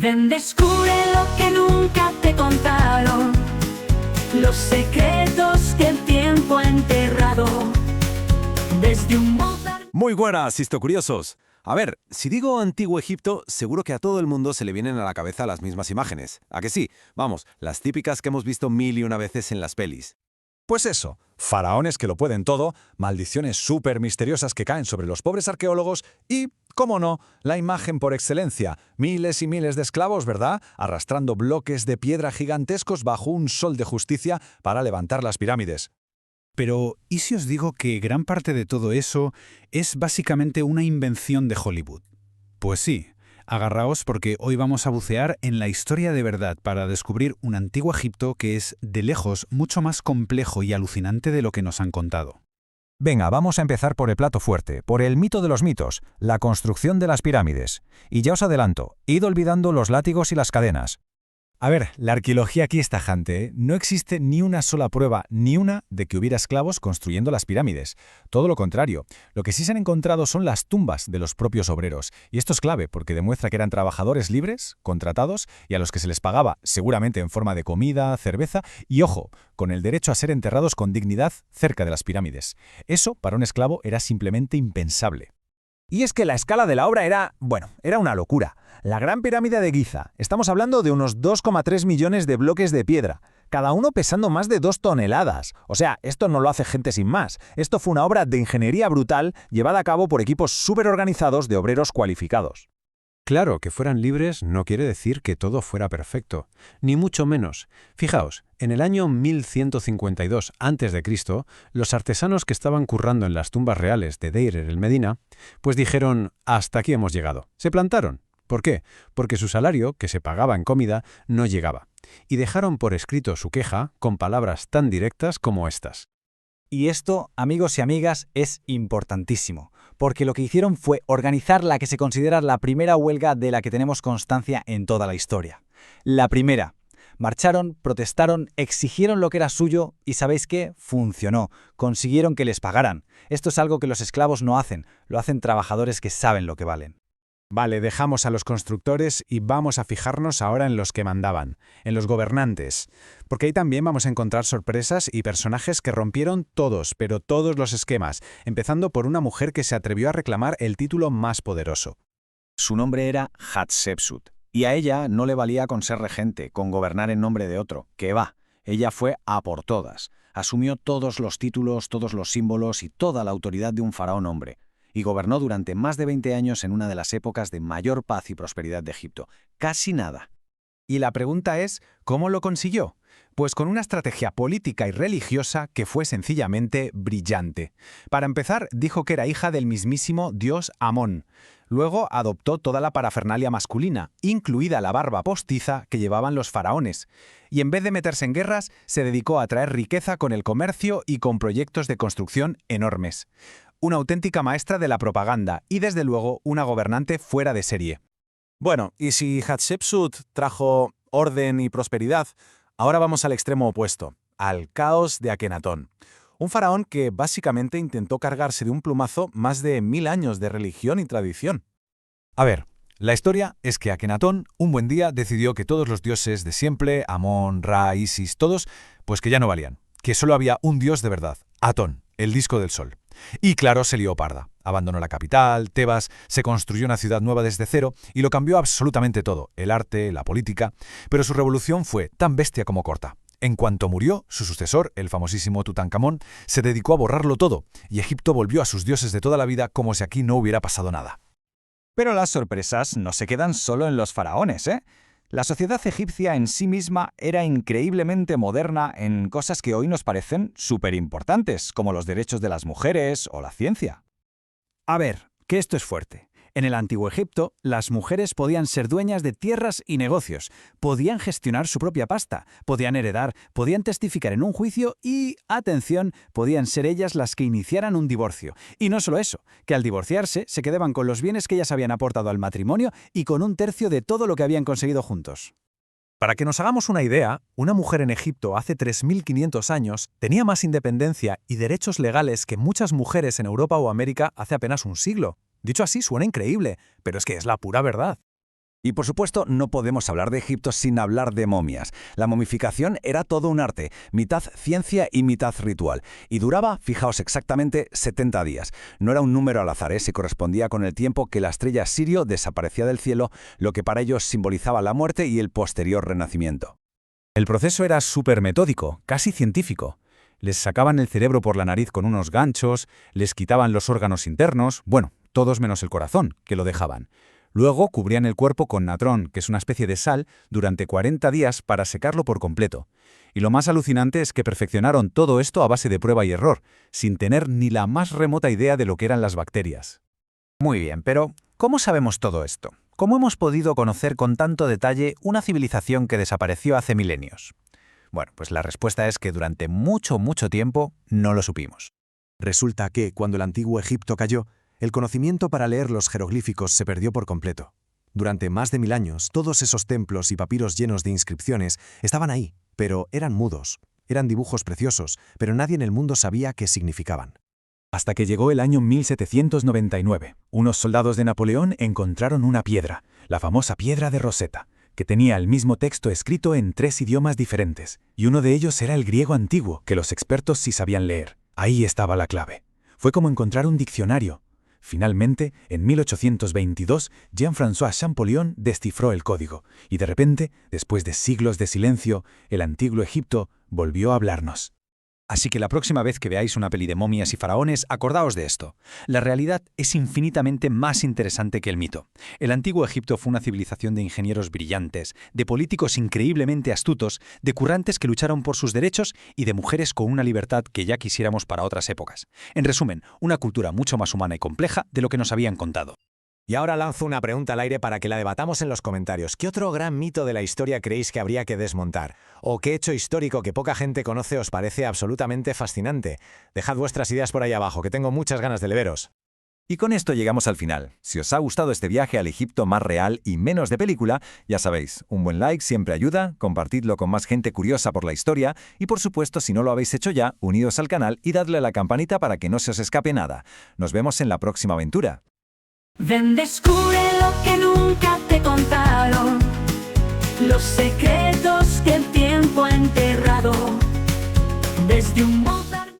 Ven, descubre lo que nunca te contaron, los secretos que el tiempo ha enterrado. Desde un Mozart. Muy buenas, histocuriosos. A ver, si digo Antiguo Egipto, seguro que a todo el mundo se le vienen a la cabeza las mismas imágenes. ¿A que sí? Vamos, las típicas que hemos visto mil y una veces en las pelis. Pues eso, faraones que lo pueden todo, maldiciones súper misteriosas que caen sobre los pobres arqueólogos y, cómo no, la imagen por excelencia, miles y miles de esclavos, ¿verdad?, arrastrando bloques de piedra gigantescos bajo un sol de justicia para levantar las pirámides. Pero, ¿y si os digo que gran parte de todo eso es básicamente una invención de Hollywood? Pues sí, agarraos porque hoy vamos a bucear en la historia de verdad para descubrir un antiguo Egipto que es, de lejos, mucho más complejo y alucinante de lo que nos han contado. Venga, vamos a empezar por el plato fuerte, por el mito de los mitos, la construcción de las pirámides. Y ya os adelanto, id olvidando los látigos y las cadenas. A ver, la arqueología aquí es tajante, ¿eh? No existe ni una sola prueba, ni una, de que hubiera esclavos construyendo las pirámides. Todo lo contrario. Lo que sí se han encontrado son las tumbas de los propios obreros. Y esto es clave porque demuestra que eran trabajadores libres, contratados, y a los que se les pagaba, seguramente en forma de comida, cerveza, y ojo, con el derecho a ser enterrados con dignidad cerca de las pirámides. Eso, para un esclavo, era simplemente impensable. Y es que la escala de la obra era una locura. La Gran Pirámide de Giza, estamos hablando de unos 2,3 millones de bloques de piedra, cada uno pesando más de 2 toneladas. O sea, esto no lo hace gente sin más. Esto fue una obra de ingeniería brutal llevada a cabo por equipos súper organizados de obreros cualificados. Claro, que fueran libres no quiere decir que todo fuera perfecto, ni mucho menos. Fijaos, en el año 1152 a.C., los artesanos que estaban currando en las tumbas reales de Deir el Medina, pues dijeron, hasta aquí hemos llegado. Se plantaron. ¿Por qué? Porque su salario, que se pagaba en comida, no llegaba. Y dejaron por escrito su queja con palabras tan directas como estas. Y esto, amigos y amigas, es importantísimo, porque lo que hicieron fue organizar la que se considera la primera huelga de la que tenemos constancia en toda la historia. La primera. Marcharon, protestaron, exigieron lo que era suyo y ¿sabéis qué? Funcionó. Consiguieron que les pagaran. Esto es algo que los esclavos no hacen, lo hacen trabajadores que saben lo que valen. Vale, dejamos a los constructores y vamos a fijarnos ahora en los que mandaban, en los gobernantes, porque ahí también vamos a encontrar sorpresas y personajes que rompieron todos, pero todos los esquemas, empezando por una mujer que se atrevió a reclamar el título más poderoso. Su nombre era Hatshepsut, y a ella no le valía con ser regente, con gobernar en nombre de otro, que va, ella fue a por todas, asumió todos los títulos, todos los símbolos y toda la autoridad de un faraón hombre. Y gobernó durante más de 20 años en una de las épocas de mayor paz y prosperidad de Egipto. Casi nada. Y la pregunta es, ¿cómo lo consiguió? Pues con una estrategia política y religiosa que fue sencillamente brillante. Para empezar, dijo que era hija del mismísimo dios Amón. Luego adoptó toda la parafernalia masculina, incluida la barba postiza que llevaban los faraones. Y en vez de meterse en guerras, se dedicó a traer riqueza con el comercio y con proyectos de construcción enormes. Una auténtica maestra de la propaganda y, desde luego, una gobernante fuera de serie. Bueno, y si Hatshepsut trajo orden y prosperidad, ahora vamos al extremo opuesto, al caos de Akenatón. Un faraón que básicamente intentó cargarse de un plumazo más de 1000 años de religión y tradición. A ver, la historia es que Akenatón un buen día decidió que todos los dioses de siempre, Amón, Ra, Isis, todos, pues que ya no valían, que solo había un dios de verdad, Atón, el disco del sol. Y claro, se lió parda. Abandonó la capital, Tebas, se construyó una ciudad nueva desde cero y lo cambió absolutamente todo, el arte, la política, pero su revolución fue tan bestia como corta. En cuanto murió, su sucesor, el famosísimo Tutankamón, se dedicó a borrarlo todo y Egipto volvió a sus dioses de toda la vida como si aquí no hubiera pasado nada. Pero las sorpresas no se quedan solo en los faraones, ¿eh? La sociedad egipcia en sí misma era increíblemente moderna en cosas que hoy nos parecen súper importantes, como los derechos de las mujeres o la ciencia. A ver, que esto es fuerte. En el Antiguo Egipto, las mujeres podían ser dueñas de tierras y negocios, podían gestionar su propia pasta, podían heredar, podían testificar en un juicio y, atención, podían ser ellas las que iniciaran un divorcio. Y no solo eso, que al divorciarse se quedaban con los bienes que ellas habían aportado al matrimonio y con un tercio de todo lo que habían conseguido juntos. Para que nos hagamos una idea, una mujer en Egipto hace 3500 años tenía más independencia y derechos legales que muchas mujeres en Europa o América hace apenas un siglo. Dicho así suena increíble, pero es que es la pura verdad. Y por supuesto, no podemos hablar de Egipto sin hablar de momias. La momificación era todo un arte, mitad ciencia y mitad ritual. Y duraba, fijaos exactamente, 70 días. No era un número al azar, se correspondía con el tiempo que la estrella Sirio desaparecía del cielo, lo que para ellos simbolizaba la muerte y el posterior renacimiento. El proceso era súper metódico, casi científico. Les sacaban el cerebro por la nariz con unos ganchos, les quitaban los órganos internos, bueno, todos menos el corazón, que lo dejaban. Luego cubrían el cuerpo con natrón, que es una especie de sal, durante 40 días para secarlo por completo. Y lo más alucinante es que perfeccionaron todo esto a base de prueba y error, sin tener ni la más remota idea de lo que eran las bacterias. Muy bien, pero ¿cómo sabemos todo esto? ¿Cómo hemos podido conocer con tanto detalle una civilización que desapareció hace milenios? Bueno, pues la respuesta es que durante mucho tiempo no lo supimos. Resulta que, cuando el antiguo Egipto cayó, el conocimiento para leer los jeroglíficos se perdió por completo. Durante más de 1000 años, todos esos templos y papiros llenos de inscripciones estaban ahí, pero eran mudos. Eran dibujos preciosos, pero nadie en el mundo sabía qué significaban. Hasta que llegó el año 1799. Unos soldados de Napoleón encontraron una piedra, la famosa piedra de Rosetta, que tenía el mismo texto escrito en 3 idiomas diferentes, y uno de ellos era el griego antiguo, que los expertos sí sabían leer. Ahí estaba la clave. Fue como encontrar un diccionario. Finalmente, en 1822, Jean-François Champollion descifró el código, y de repente, después de siglos de silencio, el antiguo Egipto volvió a hablarnos. Así que la próxima vez que veáis una peli de momias y faraones, acordaos de esto. La realidad es infinitamente más interesante que el mito. El antiguo Egipto fue una civilización de ingenieros brillantes, de políticos increíblemente astutos, de currantes que lucharon por sus derechos y de mujeres con una libertad que ya quisiéramos para otras épocas. En resumen, una cultura mucho más humana y compleja de lo que nos habían contado. Y ahora lanzo una pregunta al aire para que la debatamos en los comentarios. ¿Qué otro gran mito de la historia creéis que habría que desmontar? ¿O qué hecho histórico que poca gente conoce os parece absolutamente fascinante? Dejad vuestras ideas por ahí abajo, que tengo muchas ganas de leeros. Y con esto llegamos al final. Si os ha gustado este viaje al Egipto más real y menos de película, ya sabéis, un buen like siempre ayuda, compartidlo con más gente curiosa por la historia y por supuesto, si no lo habéis hecho ya, unidos al canal y dadle a la campanita para que no se os escape nada. Nos vemos en la próxima aventura. Ven, descubre lo que nunca te contaron, los secretos que el tiempo ha enterrado, desde un